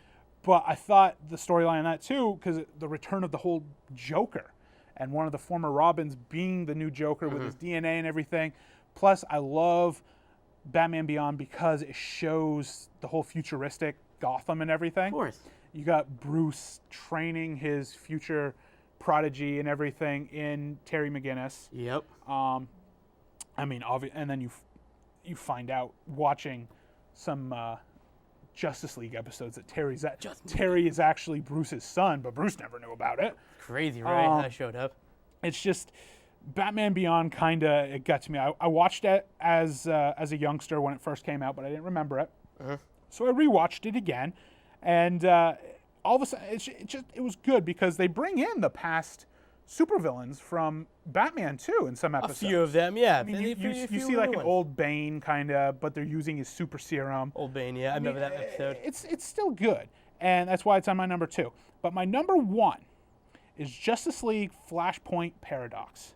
But I thought the storyline on that too, because the return of the whole Joker, and one of the former Robins being the new Joker with his DNA and everything. Plus, I love Batman Beyond because it shows the whole futuristic Gotham and everything. Of course. You got Bruce training his future prodigy and everything in Terry McGinnis. Yep. I mean, and then you find out watching some Justice League episodes that Terry is actually Bruce's son, but Bruce never knew about it. Crazy, right? How that showed up. It's just Batman Beyond it got to me. I watched it as a youngster when it first came out, but I didn't remember it. So I rewatched it again, and all of a sudden it was good because they bring in the past supervillains from Batman too in some A episodes. few of them, yeah. I mean, you see like an old Bane kind of, but they're using his super serum. Old Bane, yeah. I remember that episode. It's still good, and that's why it's on my number 2. But my number 1 is Justice League Flashpoint Paradox.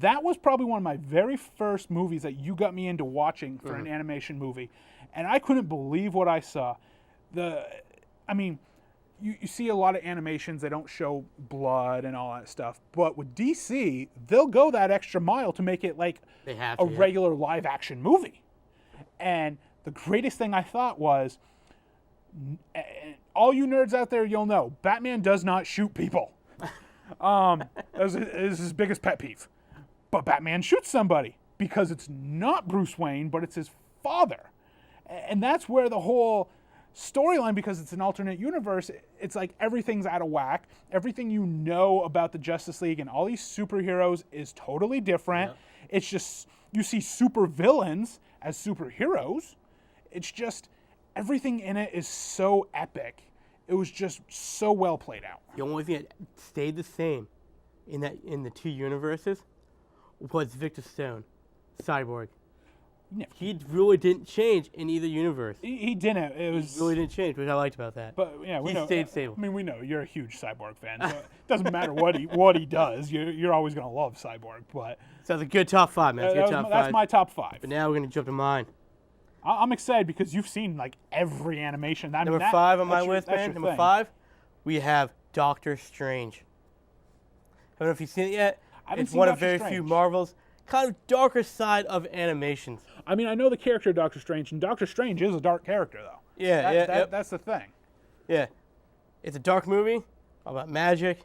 That was probably one of my very first movies that you got me into watching for an animation movie, and I couldn't believe what I saw. You see a lot of animations that don't show blood and all that stuff, but with DC, they'll go that extra mile to make it like They have a to, yeah. regular live action movie. And the greatest thing I thought was, all you nerds out there, you'll know, Batman does not shoot people. That is his biggest pet peeve. But Batman shoots somebody because it's not Bruce Wayne, but it's his father. And that's where the whole storyline, because it's an alternate universe, it's like everything's out of whack. Everything you know about the Justice League and all these superheroes is totally different. Yep. It's just, you see super villains as superheroes. It's just, everything in it is so epic. It was just so well played out. The only thing that stayed the same in the two universes was Victor Stone, Cyborg. Yeah. He really didn't change in either universe. He didn't. It was He really didn't change, which I liked about that. But yeah, we He know. stayed stable. I mean, we know you're a huge Cyborg fan. So it doesn't matter what he does. You're always gonna love Cyborg. But So that's a good top 5, man. That's a good top 5. that's my top 5. But now we're gonna jump to mine. I'm excited because you've seen like every animation. I mean, Number 5 on my that's your- list, that's man. your Number thing. 5, we have Doctor Strange. I don't know if you've seen it yet. I haven't It's seen one of Doctor very Strange. few Marvel's kind of darker side of animations. I mean, I know the character of Doctor Strange, and Doctor Strange is a dark character, though. Yeah, yep. That's the thing. Yeah. It's a dark movie about magic.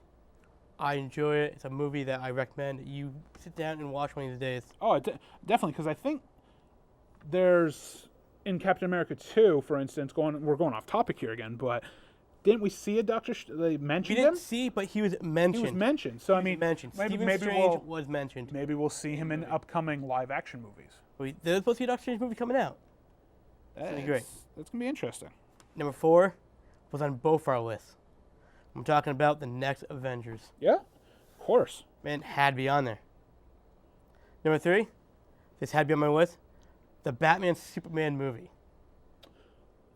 I enjoy it. It's a movie that I recommend that you sit down and watch one of these days. Oh, definitely, because I think there's in Captain America 2, for instance. We're going off topic here again, but didn't we see a they We mentioned didn't him? see, but he was He mentioned. was mentioned. So I He mean, was mentioned. maybe Stephen maybe Strange we'll was mentioned. maybe we'll see him in upcoming live action movies. There's supposed to be a Doctor Strange movie coming out. That's be great. That's gonna be interesting. Number 4 was on both our lists. I'm talking about the next Avengers. Yeah, of course. Man, it had to be on there. Number 3, this had to be on my list, the Batman Superman movie.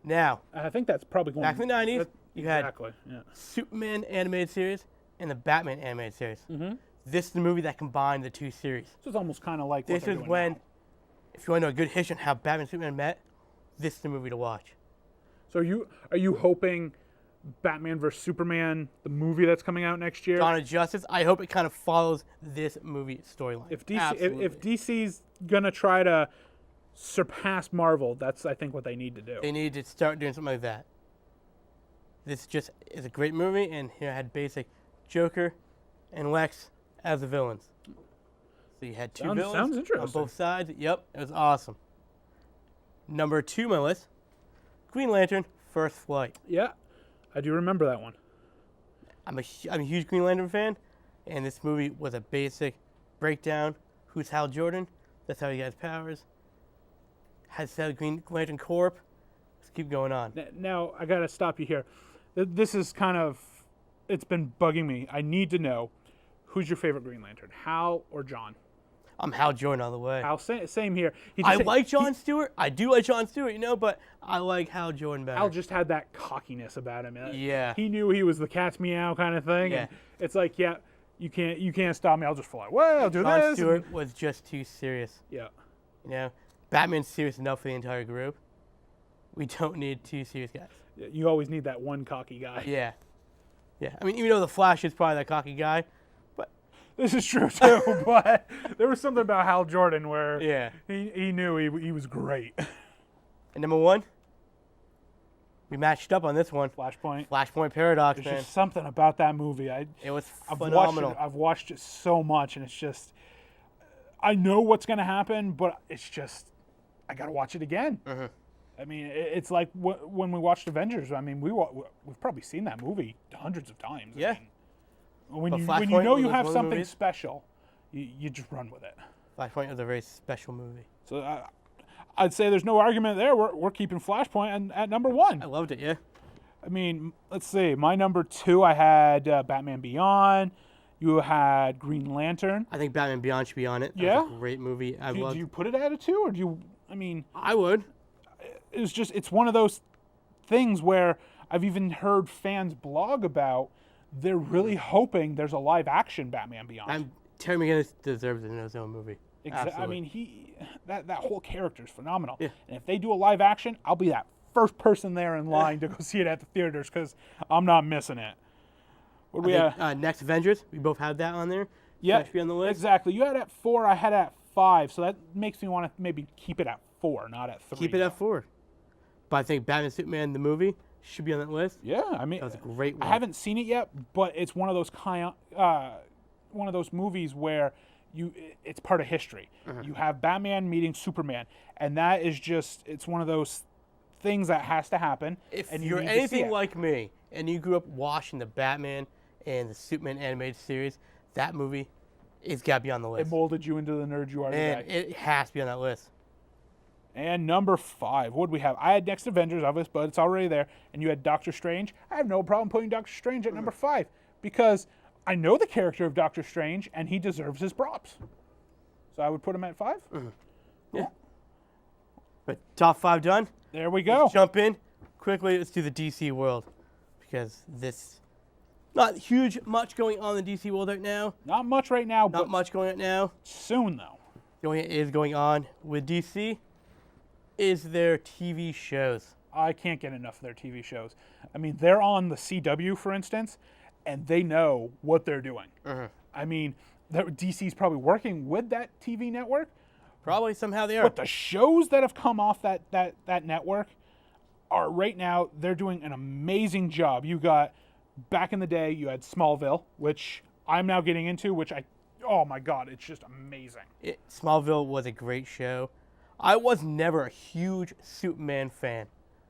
Now, I think that's probably going back in the 90s, you had exactly. Yeah. Superman animated series and the Batman animated series. Mm-hmm. This is the movie that combined the two series. So it's almost kind of like what This they're is doing when, now. if you want to know a good history on how Batman and Superman met, this is the movie to watch. So are you hoping Batman vs Superman, the movie that's coming out next year? Dawn of Justice, I hope it kind of follows this movie storyline. If DC Absolutely. if DC's gonna try to surpass Marvel, that's I think what they need to do. They need to start doing something like that. This just is a great movie, and here I had basic Joker and Lex as the villains. So you had two Sounds villains on interesting. both sides. Yep, it was awesome. Number 2 on my list, Green Lantern, First Flight. Yeah, I do remember that one. I'm a huge Green Lantern fan, and this movie was a basic breakdown. Who's Hal Jordan? That's how he got his powers. Has the Green Lantern Corp. Let's keep going on. Now I gotta stop you here. This is kind of, it's been bugging me. I need to know, Who's your favorite Green Lantern, Hal or John? I'm Hal Jordan all the way. Hal, same here. I like John Stewart. I do like John Stewart, but I like Hal Jordan better. Hal just had that cockiness about him. Yeah. He knew he was the cat's meow kind of thing. Yeah. And it's like, yeah, you can't stop me. I'll just fly away. I'll do John this. Stewart was just too serious. Yeah. Batman's serious enough for the entire group. We don't need two serious guys. You always need that one cocky guy. Yeah. Yeah. I mean, even though the Flash is probably that cocky guy, but This is true too, but there was something about Hal Jordan where yeah. he knew he was great. And number one, we matched up on this one. Flashpoint. Flashpoint Paradox, There's man. just something about that movie. It was I've phenomenal. I've watched it so much, and it's just, I know what's going to happen, but it's just, I got to watch it again. Mm-hmm. I mean, it's like when we watched Avengers. I mean, we've probably seen that movie hundreds of times. Yeah. I mean, when But you know Flashpoint you was have one of the something movies. special, you just run with it. Flashpoint was a very special movie. So I'd say there's no argument there. We're keeping Flashpoint at number one. I loved it, yeah. I mean, let's see. My number two, I had Batman Beyond. You had Green Lantern. I think Batman Beyond should be on it. That Yeah? was a great movie. I Do loved you put it at a two, or do you? I mean, I would. it's one of those things where I've even heard fans blog about. They're really hoping there's a live action Batman Beyond. Terry McGinnis deserves in his own movie. I Absolutely. mean, that whole character is phenomenal. Yeah. And if they do a live action, I'll be that first person there in line to go see it at the theaters because I'm not missing it. What do we I think, Next Avengers, we both had that on there. Yeah, That should be on the list. exactly. You had it at 4, I had it at 5, so that makes me want to maybe keep it at 4, not at 3. Keep it at 4. But I think Batman Superman, the movie, should be on that list. Yeah, I mean, That was a great I one. haven't seen it yet, but it's one of those one of those movies where it's part of history. Uh-huh. You have Batman meeting Superman, and that is just, it's one of those things that has to happen. If and you you're need to see anything it. like me and you grew up watching the Batman and the Superman animated series, that movie, it's got to be on the It list. molded you into the nerd you are And today. it has to be on that list. And number 5, what do we have? I had Next Avengers, obviously, but it's already there. And you had Doctor Strange. I have no problem putting Doctor Strange at number 5 because I know the character of Doctor Strange and he deserves his props. So I would put him at 5. Yeah. But top 5 done. There we go. Jump in quickly. Let's do the DC world because this not much going on in the DC world right now. Not much right now, Not but much going on now. soon though. The only thing that is going on with DC is their TV shows. I can't get enough of their TV shows. I mean, they're on the CW, for instance, and they know what they're doing. I mean, DC's probably working with that TV network, Probably somehow they are. but the shows that have come off that network are right now, they're doing an amazing job. You got, back in the day, you had Smallville, which I'm now getting into, oh my God, it's just amazing. Smallville was a great show. I was never a huge Superman fan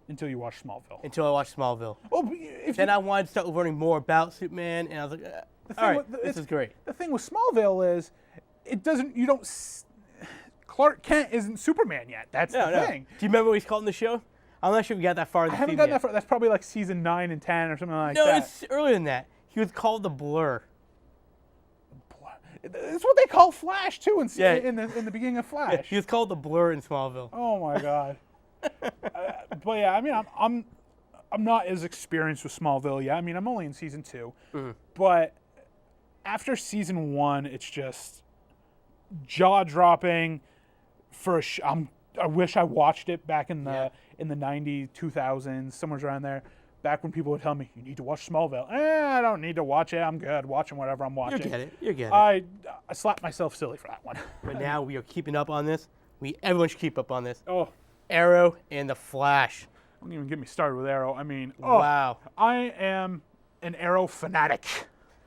Until you watch Smallville. until I watched Smallville. Oh, but if Then you, I wanted to start learning more about Superman, and I was like, all right, this is great. the thing with Smallville is, Clark Kent isn't Superman yet. That's the thing. Do you remember what he's called in the show? I'm not sure we got that far in the I haven't season gotten yet. that far. That's probably like season 9 and 10 or something like No, that. it's earlier than that. He was called the Blur. It's what they call Flash too in, Yeah. in the beginning of Flash. He was called the Blur in Smallville. Oh my God. But yeah, I mean, I'm not as experienced with Smallville yet. I mean, I'm only in season 2, but after season 1, it's just jaw dropping. I wish I watched it back in the 90s, 2000s, somewhere around there. Back when people would tell me, you need to watch Smallville. I don't need to watch it. I'm good watching whatever I'm watching. You get it. I slapped myself silly for that one. But now we are keeping up on this. Everyone should keep up on this. Oh, Arrow and the Flash. don't even get me started with Arrow. I mean, Wow. I am an Arrow fanatic.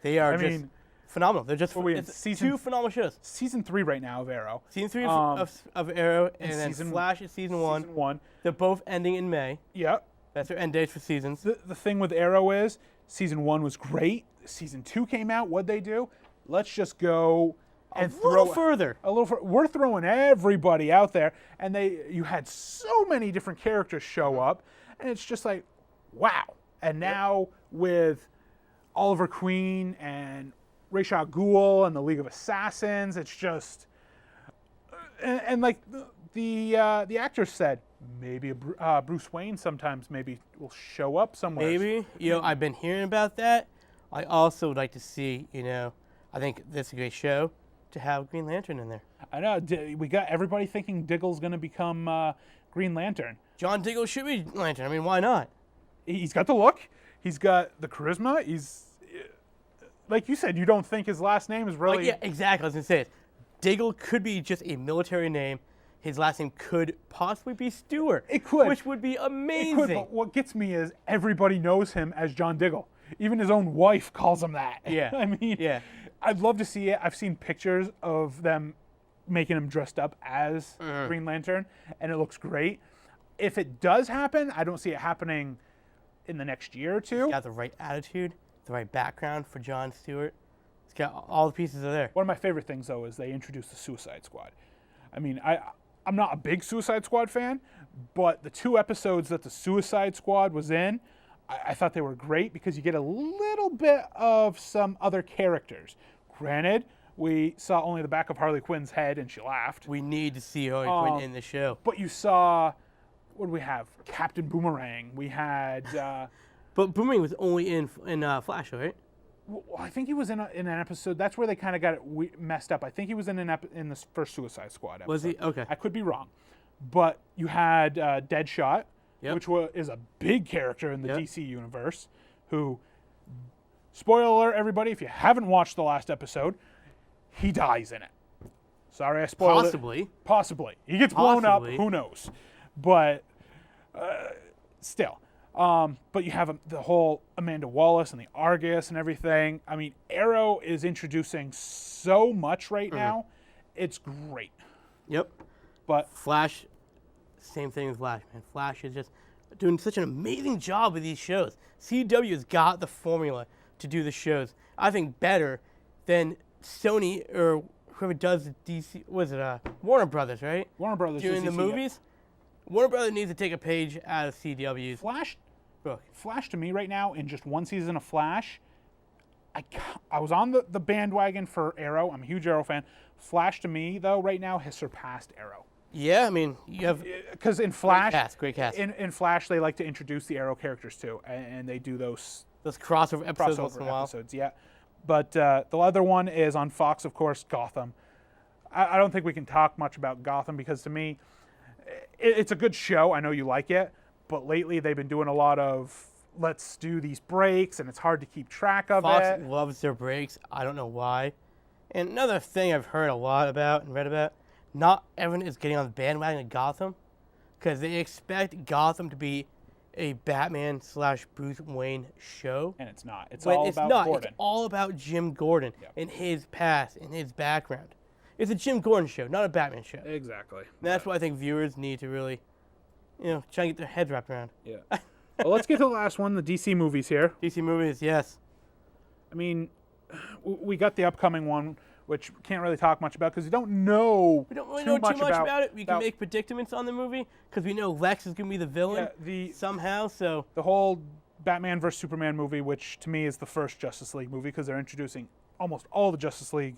They are I just mean, phenomenal. They're just what are we in, it's season- 2 phenomenal shows. Season 3 right now of Arrow. Season 3 Um, of Arrow, and and then season- Flash is season 1. Season 1. They're both ending in May. Yeah. That's their end dates for seasons. The thing with Arrow is, season 1 was great. Season 2 came out. What'd they do? Let's just go and A little further. We're throwing everybody out there, and you had so many different characters show up, and it's just like, wow. And now with Oliver Queen and Ra's al Ghul and the League of Assassins. It's just, and like the actor said, maybe Bruce Wayne sometimes maybe will show up somewhere. Maybe. I've been hearing about that. I also would like to see, I think this is a great show to have Green Lantern in there. I know. We got everybody thinking Diggle's going to become Green Lantern. John Diggle should be Lantern. I mean, why not? He's got the look. He's got the charisma. He's, like you said, you don't think his last name is really... Yeah, exactly. I was going to say it. Diggle could be just a military name. His last name could possibly be Stewart. It could. Which would be amazing. It could, but what gets me is everybody knows him as John Diggle. Even his own wife calls him that. Yeah. I mean, yeah. I'd love to see it. I've seen pictures of them making him dressed up as Green Lantern, and it looks great. If it does happen, I don't see it happening in the next year or two. He's got the right attitude, the right background for John Stewart. He's got all the pieces are there. One of my favorite things, though, is they introduced the Suicide Squad. I mean, I'm not a big Suicide Squad fan, but the 2 episodes that the Suicide Squad was in, I thought they were great because you get a little bit of some other characters. Granted, we saw only the back of Harley Quinn's head and she laughed. We need to see Harley Quinn in the show. But you saw, what did we have? Captain Boomerang. We had... but Boomerang was only in Flash, right? Well, I think he was in an episode. That's where they kind of got it messed up. I think he was in the first Suicide Squad episode. Was he? Okay. I could be wrong. But you had Deadshot, Yep. which is a big character in the Yep. DC universe, who, spoiler alert, everybody, if you haven't watched the last episode, he dies in it. Sorry, I spoiled Possibly. it. Possibly. He gets blown up. Possibly. Who knows? But still. But you have the whole Amanda Wallace and the Argus and everything. I mean, Arrow is introducing so much right now. It's great. Yep. But Flash, same thing as Flash, man. Flash is just doing such an amazing job with these shows. CW has got the formula to do the shows, I think, better than Sony or whoever does the DC, Warner Brothers, right? Warner Brothers Doing the does DC, movies. Warner Brothers needs to take a page out of CW's book. Flash to me right now, in just one season of Flash, I was on the bandwagon for Arrow. I'm a huge Arrow fan. Flash to me, though, right now has surpassed Arrow. Yeah, I mean, you have Because in Flash, great cast. In Flash, they like to introduce the Arrow characters too, and they do those crossover episodes once in a crossover while. episodes. Yeah, but the other one is on Fox, of course, Gotham. I don't think we can talk much about Gotham because to me, it's a good show. I know you like it, but lately they've been doing a lot of let's do these breaks, and it's hard to keep track of Fox it. loves their breaks. I don't know why. And another thing I've heard a lot about and read about, not everyone is getting on the bandwagon of Gotham because they expect Gotham to be a Batman/Bruce Wayne show. And it's not. It's But all it's about not. Gordon. It's all about Jim Gordon and his past and his background. It's a Jim Gordon show, not a Batman show. And Exactly. that's what I think viewers need to really, try and get their heads wrapped around. Yeah. Well, let's get to the last one, the DC movies here. DC movies, yes. I mean, we got the upcoming one, which we can't really talk much about because we don't know We don't really know too much about it. We can make predicaments on the movie because we know Lex is going to be the villain somehow. So the whole Batman vs Superman movie, which to me is the first Justice League movie because they're introducing almost all the Justice League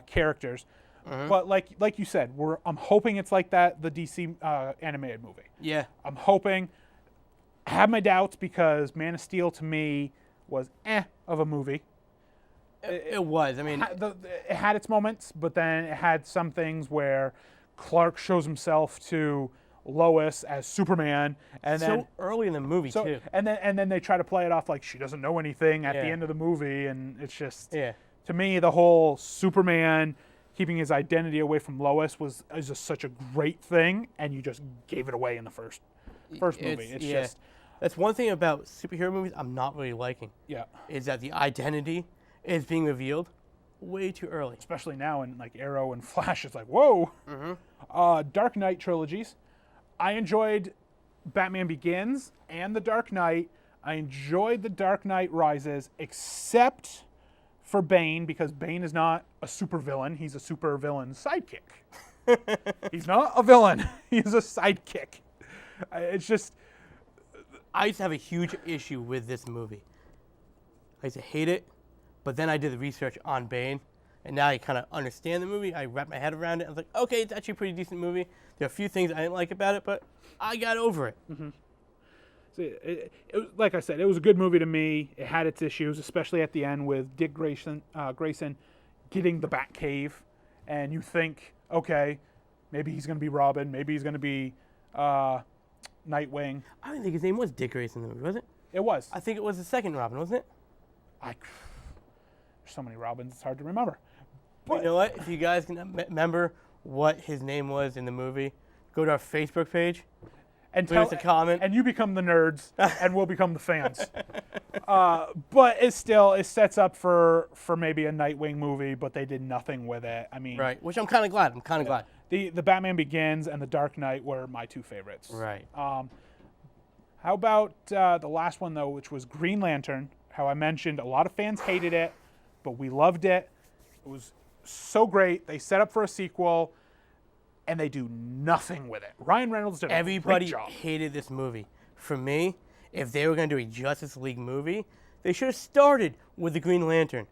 characters. But like you said, I'm hoping it's like that, the DC animated movie. yeah, I'm hoping. I have my doubts because Man of Steel to me was of a movie. it was. I mean, It had its moments, but then it had some things where Clark shows himself to Lois as Superman, and so then early in the movie too. and then they try to play it off like she doesn't know anything at the Yeah. end of the movie, and it's just Yeah. to me the whole Superman keeping his identity away from Lois is just such a great thing, and you just gave it away in the first movie. It's just That's one thing about superhero movies I'm not really liking. yeah. Is that the identity is being revealed way too early. Especially now in like Arrow and Flash, it's like whoa. Dark Knight trilogies. I enjoyed Batman Begins and The Dark Knight. I enjoyed The Dark Knight Rises, except for Bane, because Bane is not a supervillain. He's a supervillain sidekick. He's not a villain. He's a sidekick. It's just I used to have a huge issue with this movie. I used to hate it But then I did the research on Bane, and now I kind of understand the movie. I wrap my head around it. I was like, okay, it's actually a pretty decent movie. There are a few things I didn't like about it, but I got over it. So like I said, it was a good movie to me. It had its issues, especially at the end with Dick Grayson getting the Batcave, and you think, okay, maybe he's going to be Robin, maybe he's going to be Nightwing. I don't think his name was Dick Grayson in the movie, was it? It was. I think it was the second Robin, wasn't it? There's so many Robins, it's hard to remember. But you know what? If you guys can remember what his name was in the movie, go to our Facebook page. And Leave us a comment. And you become the nerds, and we'll become the fans. But it sets up for maybe a Nightwing movie, but they did nothing with it. I mean, Right, which I'm kind of glad. Glad. The Batman Begins and The Dark Knight were my two favorites. Right. How about the last one, though, which was Green Lantern? How I mentioned a lot of fans hated it, but we loved it. It was so great. They set up for a sequel, and they do nothing with it. Ryan Reynolds did a Everybody great job. hated this movie. For me, if they were going to do a Justice League movie, they should have started with the Green Lantern.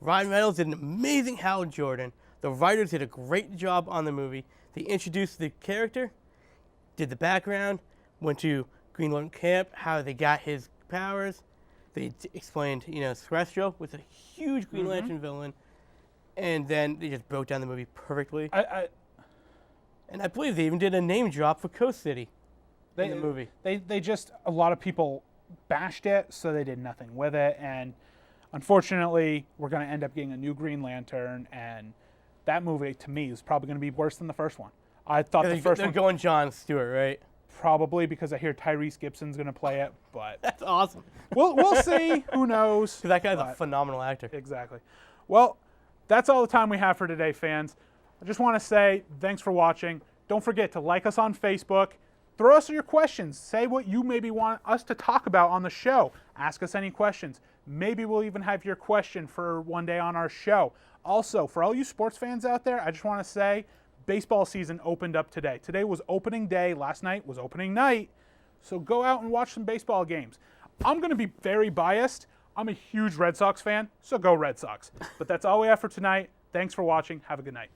Ryan Reynolds did an amazing Hal Jordan. The writers did a great job on the movie. They introduced the character, did the background, went to Green Lantern camp, how they got his powers. They explained, Sinestro was a huge Green Lantern villain, and then they just broke down the movie perfectly. And I believe they even did a name drop for Coast City in the movie. They just, a lot of people bashed it, so they did nothing with it. And unfortunately, we're going to end up getting a new Green Lantern, and that movie, to me, is probably going to be worse than the first one. I thought the first They're one, going Jon Stewart, right? probably because I hear Tyrese Gibson's going to play it, but That's awesome. we'll see. Who knows? Because that guy's a But- phenomenal actor. Exactly. Well, that's all the time we have for today, fans. I just want to say thanks for watching. Don't forget to like us on Facebook. Throw us your questions. Say what you maybe want us to talk about on the show. Ask us any questions. Maybe we'll even have your question for one day on our show. Also, for all you sports fans out there, I just want to say baseball season opened up today. Today was opening day. Last night was opening night. So go out and watch some baseball games. I'm going to be very biased. I'm a huge Red Sox fan, so go Red Sox. But that's all we have for tonight. Thanks for watching. Have a good night.